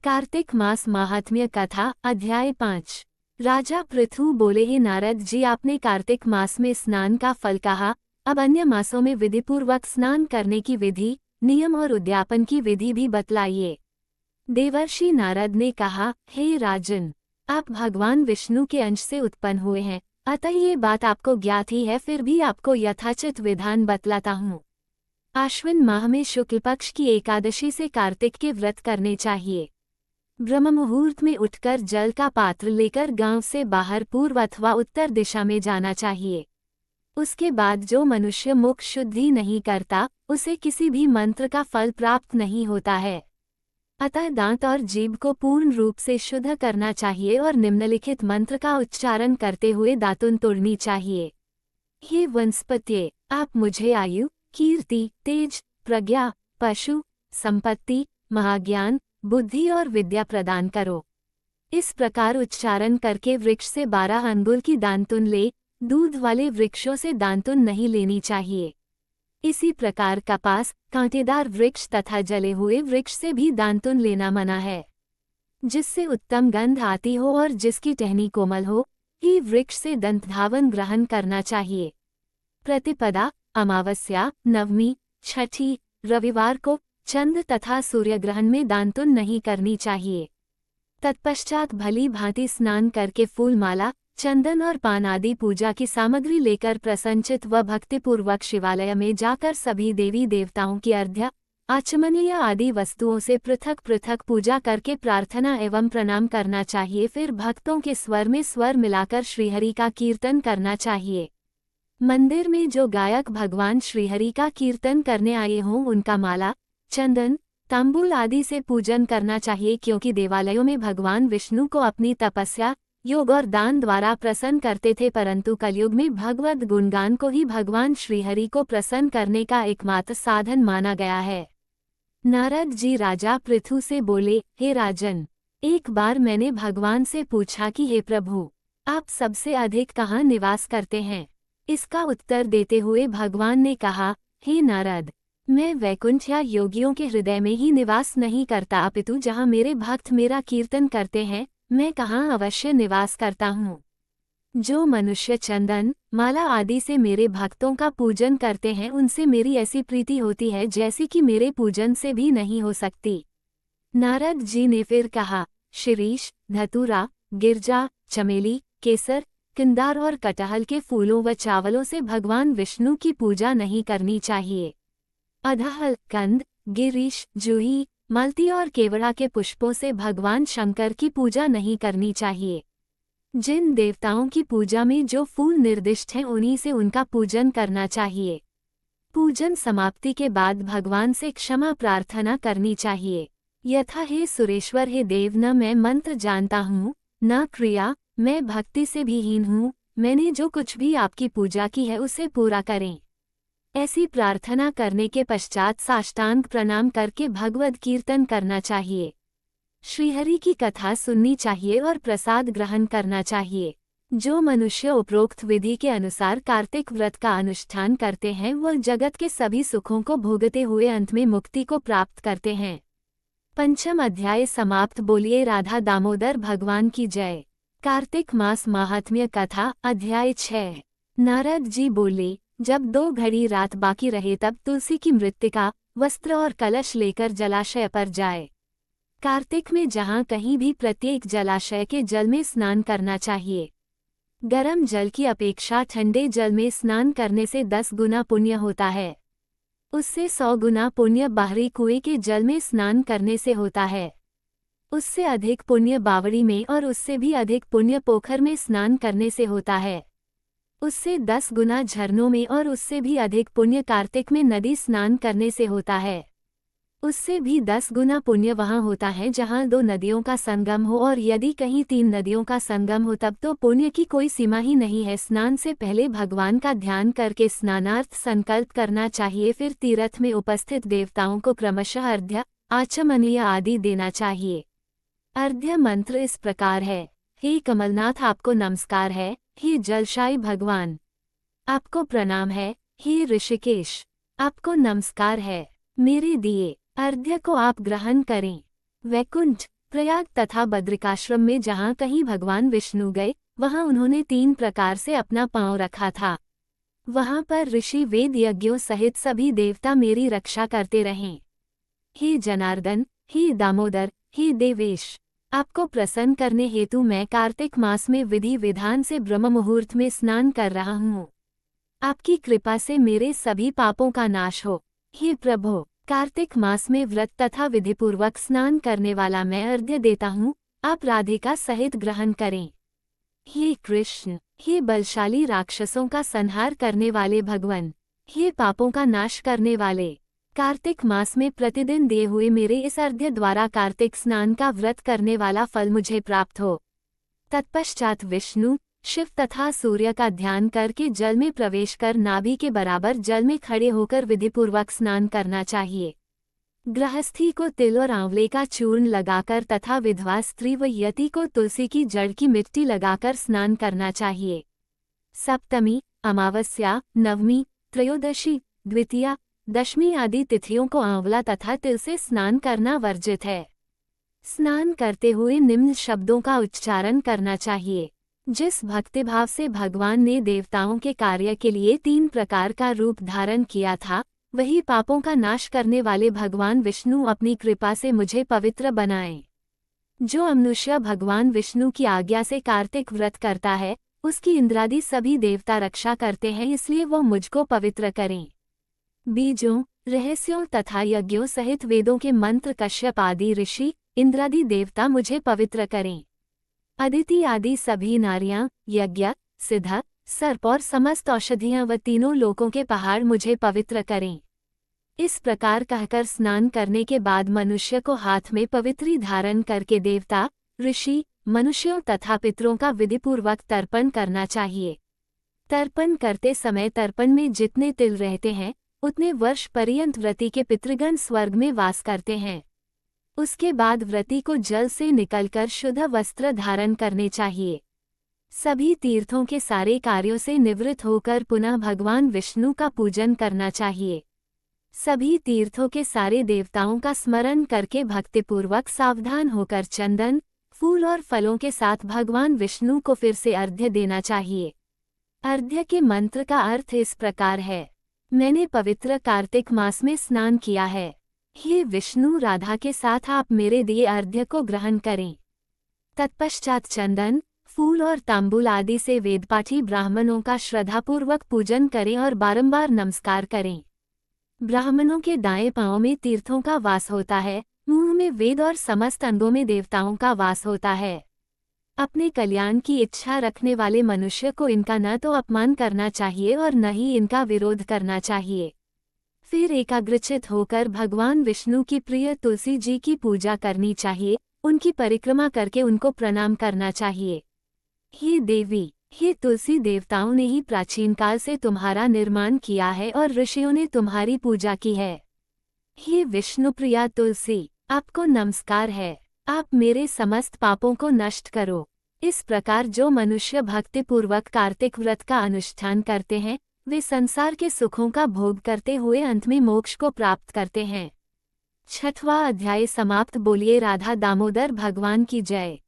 कार्तिक मास माहात्म्य कथा अध्याय 5। राजा पृथु बोले, हे नारद जी, आपने कार्तिक मास में स्नान का फल कहा, अब अन्य मासों में विधिपूर्वक स्नान करने की विधि, नियम और उद्यापन की विधि भी बतलाइए। देवर्षि नारद ने कहा, हे राजन, आप भगवान विष्णु के अंश से उत्पन्न हुए हैं, अतः ये बात आपको ज्ञात ही है, फिर भी आपको यथाचित विधान बतलाता हूँ। आश्विन माह में शुक्ल पक्ष की एकादशी से कार्तिक के व्रत करने चाहिए। ब्रह्म मुहूर्त में उठकर जल का पात्र लेकर गांव से बाहर पूर्व अथवा उत्तर दिशा में जाना चाहिए। उसके बाद जो मनुष्य मुख शुद्धि नहीं करता, उसे किसी भी मंत्र का फल प्राप्त नहीं होता है। अतः दांत और जीभ को पूर्ण रूप से शुद्ध करना चाहिए और निम्नलिखित मंत्र का उच्चारण करते हुए दातुन तोड़नी चाहिए। हे वनस्पत्ये, आप मुझे आयु, कीर्ति, तेज, प्रज्ञा, पशु, संपत्ति, महाज्ञान, बुद्धि और विद्या प्रदान करो। इस प्रकार उच्चारण करके वृक्ष से 12 अंगुल की दांतुन ले। दूध वाले वृक्षों से दांतुन नहीं लेनी चाहिए। इसी प्रकार कपास, कांटेदार वृक्ष तथा जले हुए वृक्ष से भी दांतुन लेना मना है। जिससे उत्तम गंध आती हो और जिसकी टहनी कोमल हो, ही वृक्ष से दंतधावन ग्रहण करना चाहिए। प्रतिपदा, अमावस्या, नवमी, छठी, रविवार को चंद्र तथा सूर्यग्रहण में दांतुन नहीं करनी चाहिए। तत्पश्चात भली भांति स्नान करके फूलमाला, चंदन और पान आदि पूजा की सामग्री लेकर प्रसन्नचित व भक्तिपूर्वक शिवालय में जाकर सभी देवी देवताओं की अर्घ्य, आचमनीय आदि वस्तुओं से पृथक पृथक पूजा करके प्रार्थना एवं प्रणाम करना चाहिए। फिर भक्तों के स्वर में स्वर मिलाकर श्रीहरि का कीर्तन करना चाहिए। मंदिर में जो गायक भगवान श्रीहरि का कीर्तन करने आए हों, उनका माला, चंदन, तांबूल आदि से पूजन करना चाहिए, क्योंकि देवालयों में भगवान विष्णु को अपनी तपस्या, योग और दान द्वारा प्रसन्न करते थे, परंतु कलयुग में भगवद गुणगान को ही भगवान श्रीहरि को प्रसन्न करने का एकमात्र साधन माना गया है। नारद जी राजा पृथु से बोले, हे राजन, एक बार मैंने भगवान से पूछा कि हे प्रभु, आप सबसे अधिक कहाँ निवास करते हैं? इसका उत्तर देते हुए भगवान ने कहा, हे नारद, मैं वैकुंठ या योगियों के हृदय में ही निवास नहीं करता, अपितु जहाँ मेरे भक्त मेरा कीर्तन करते हैं, मैं कहाँ अवश्य निवास करता हूँ। जो मनुष्य चंदन, माला आदि से मेरे भक्तों का पूजन करते हैं, उनसे मेरी ऐसी प्रीति होती है जैसी कि मेरे पूजन से भी नहीं हो सकती। नारद जी ने फिर कहा, शिरीष, धतूरा, गिरजा, चमेली, केसर, किंदार और कटहल के फूलों व चावलों से भगवान विष्णु की पूजा नहीं करनी चाहिए। अधहल, कंद, गिरीश, जूही, मालती और केवड़ा के पुष्पों से भगवान शंकर की पूजा नहीं करनी चाहिए। जिन देवताओं की पूजा में जो फूल निर्दिष्ट हैं, उन्हीं से उनका पूजन करना चाहिए। पूजन समाप्ति के बाद भगवान से क्षमा प्रार्थना करनी चाहिए, यथा, हे सुरेश्वर, हे देव, न मैं मंत्र जानता हूँ, न क्रिया, मैं भक्ति से भी हीन हूँ, मैंने जो कुछ भी आपकी पूजा की है उसे पूरा करें। ऐसी प्रार्थना करने के पश्चात साष्टांग प्रणाम करके भगवद कीर्तन करना चाहिए। श्रीहरि की कथा सुननी चाहिए और प्रसाद ग्रहण करना चाहिए। जो मनुष्य उपरोक्त विधि के अनुसार कार्तिक व्रत का अनुष्ठान करते हैं, वह जगत के सभी सुखों को भोगते हुए अंत में मुक्ति को प्राप्त करते हैं। पंचम अध्याय समाप्त। बोलिए राधा दामोदर भगवान की जय। कार्तिक मास माहात्म्य कथा अध्याय 6। नारद जी बोले, जब 2 घड़ी रात बाकी रहे तब तुलसी की मृत्तिका, वस्त्र और कलश लेकर जलाशय पर जाए। कार्तिक में जहाँ कहीं भी प्रत्येक जलाशय के जल में स्नान करना चाहिए। गर्म जल की अपेक्षा ठंडे जल में स्नान करने से 10 गुना पुण्य होता है। उससे 100 गुना पुण्य बाहरी कुएं के जल में स्नान करने से होता है। उससे अधिक पुण्य बावड़ी में और उससे भी अधिक पुण्य पोखर में स्नान करने से होता है। उससे 10 गुना झरनों में और उससे भी अधिक पुण्य कार्तिक में नदी स्नान करने से होता है। उससे भी 10 गुना पुण्य वहाँ होता है जहाँ 2 नदियों का संगम हो, और यदि कहीं 3 नदियों का संगम हो तब तो पुण्य की कोई सीमा ही नहीं है। स्नान से पहले भगवान का ध्यान करके स्नानार्थ संकल्प करना चाहिए। फिर तीर्थ में उपस्थित देवताओं को क्रमशः अर्घ्य, आचमनीय आदि देना चाहिए। अर्घ्य मंत्र इस प्रकार है, हे कमलनाथ, आपको नमस्कार है। हे जलशायी भगवान, आपको प्रणाम है। हे ऋषिकेश, आपको नमस्कार है। मेरे दिए अर्घ्य को आप ग्रहण करें। वैकुंठ, प्रयाग तथा बद्रिकाश्रम में जहाँ कहीं भगवान विष्णु गए, वहाँ उन्होंने 3 प्रकार से अपना पांव रखा था। वहाँ पर ऋषि वेद यज्ञों सहित सभी देवता मेरी रक्षा करते रहें। हे जनार्दन, हे दामोदर, हे देवेश, आपको प्रसन्न करने हेतु मैं कार्तिक मास में विधि विधान से ब्रह्म मुहूर्त में स्नान कर रहा हूँ। आपकी कृपा से मेरे सभी पापों का नाश हो। हे प्रभु, कार्तिक मास में व्रत तथा विधिपूर्वक स्नान करने वाला मैं अर्घ्य देता हूँ, आप राधिका सहित ग्रहण करें। हे कृष्ण, हे बलशाली राक्षसों का संहार करने वाले भगवान, हे पापों का नाश करने वाले, कार्तिक मास में प्रतिदिन दिए हुए मेरे इस अर्घ्य द्वारा कार्तिक स्नान का व्रत करने वाला फल मुझे प्राप्त हो। तत्पश्चात विष्णु, शिव तथा सूर्य का ध्यान करके जल में प्रवेश कर नाभि के बराबर जल में खड़े होकर विधिपूर्वक स्नान करना चाहिए। गृहस्थी को तिल और आंवले का चूर्ण लगाकर तथा विधवा स्त्री व यति को तुलसी की जड़ की मिट्टी लगाकर स्नान करना चाहिए। सप्तमी, अमावस्या, नवमी, त्रयोदशी, द्वितीया, दशमी आदि तिथियों को आंवला तथा तिल से स्नान करना वर्जित है। स्नान करते हुए निम्न शब्दों का उच्चारण करना चाहिए। जिस भक्तिभाव से भगवान ने देवताओं के कार्य के लिए 3 प्रकार का रूप धारण किया था, वही पापों का नाश करने वाले भगवान विष्णु अपनी कृपा से मुझे पवित्र बनाएं। जो मनुष्य भगवान विष्णु की आज्ञा से कार्तिक व्रत करता है, उसकी इंद्रादि सभी देवता रक्षा करते हैं, इसलिए वो मुझको पवित्र करें। बीजों, रहस्यों तथा यज्ञों सहित वेदों के मंत्र कश्यप आदि ऋषि, इंद्रादि देवता मुझे पवित्र करें। अदिति आदि सभी नारियां, यज्ञ, सिद्ध, सर्प और समस्त औषधियां व तीनों लोकों के पहाड़ मुझे पवित्र करें। इस प्रकार कहकर स्नान करने के बाद मनुष्य को हाथ में पवित्री धारण करके देवता, ऋषि, मनुष्यों तथा पितरों का विधिपूर्वक तर्पण करना चाहिए। तर्पण करते समय तर्पण में जितने तिल रहते हैं, उतने वर्ष पर्यंत व्रती के पितृगण स्वर्ग में वास करते हैं। उसके बाद व्रती को जल से निकलकर शुद्ध वस्त्र धारण करने चाहिए। सभी तीर्थों के सारे कार्यों से निवृत्त होकर पुनः भगवान विष्णु का पूजन करना चाहिए। सभी तीर्थों के सारे देवताओं का स्मरण करके भक्तिपूर्वक सावधान होकर चंदन, फूल और फलों के साथ भगवान विष्णु को फिर से अर्घ्य देना चाहिए। अर्घ्य के मंत्र का अर्थ इस प्रकार है। मैंने पवित्र कार्तिक मास में स्नान किया है। हे विष्णु, राधा के साथ आप मेरे दिए अर्घ्य को ग्रहण करें। तत्पश्चात चंदन, फूल और तांबूल आदि से वेदपाठी ब्राह्मणों का श्रद्धापूर्वक पूजन करें और बारंबार नमस्कार करें। ब्राह्मणों के दाएं पांव में तीर्थों का वास होता है, मुंह में वेद और समस्त अंगों में देवताओं का वास होता है। अपने कल्याण की इच्छा रखने वाले मनुष्य को इनका न तो अपमान करना चाहिए और न ही इनका विरोध करना चाहिए। फिर एकाग्रचित होकर भगवान विष्णु की प्रिय तुलसी जी की पूजा करनी चाहिए, उनकी परिक्रमा करके उनको प्रणाम करना चाहिए। हे देवी, हे तुलसी, देवताओं ने ही प्राचीन काल से तुम्हारा निर्माण किया है और ऋषियों ने तुम्हारी पूजा की है। हे विष्णु प्रिया तुलसी, आपको नमस्कार है। आप मेरे समस्त पापों को नष्ट करो। इस प्रकार जो मनुष्य भक्तिपूर्वक कार्तिक व्रत का अनुष्ठान करते हैं, वे संसार के सुखों का भोग करते हुए अंत में मोक्ष को प्राप्त करते हैं। 6वां अध्याय समाप्त। बोलिए राधा दामोदर भगवान की जय।